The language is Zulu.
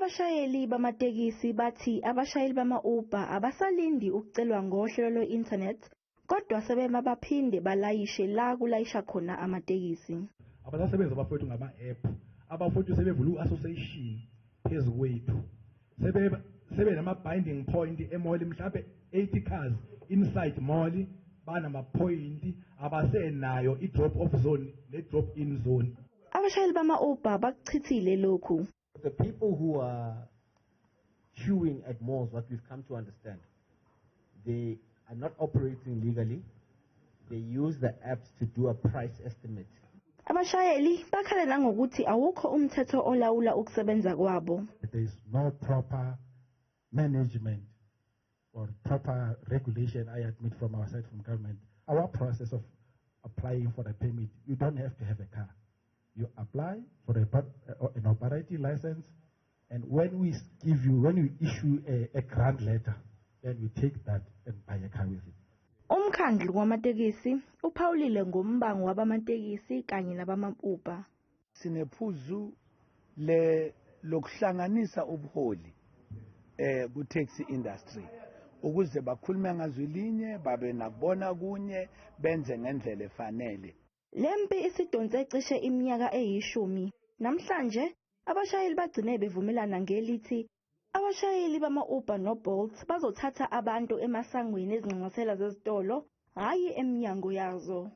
Abashayeli bamatekisi bathi abashayeli bama-Uber abasalindi ukucelwa ngohlelo lwe-internet kodwa sebema baphinde balayishe la kulayisha khona amatekisi. Abasebenzi abafowethu ngama-app, abafowethu sebevula u-association phezu kwethu. Sebe nama-binding point emall mhlawumbe 80 cars inside mall banama-point abasenayo i-drop off zone ne-drop in zone. Abashayeli bama-Uber bakuchithile lokhu. The people who are queuing at malls, what we've come to understand, they are not operating legally. They use the apps to do a price estimate. Abashayeli bakhala nangokuthi awukho umthetho olawula ukusebenza kwabo. There is no proper management or proper regulation, I admit, from our side, from government. Our process of applying for a permit, you don't have to have a car. You apply for an operating license, and when we issue a grant letter, then we take that and buy a car with it. Umkhandlu wamatekisi uphawulile ngombango wabamatekisi kanye nabama-Uber. Sinephuzu lokuhlanganisa ubuholi ku taxi industry ukuze bakhulume ngazwi linye babe nakubona kunye benze ngendlela efanele. Lempi isidonse cishe iminyaka eyishumi. Namhlanje abashayeli bagcine bevumelana ngelithi abashayeli bama-Uber no-Bolt bazothatha abantu emasangweni ezingqungquthela zezitolo, hayi eminyango yazo.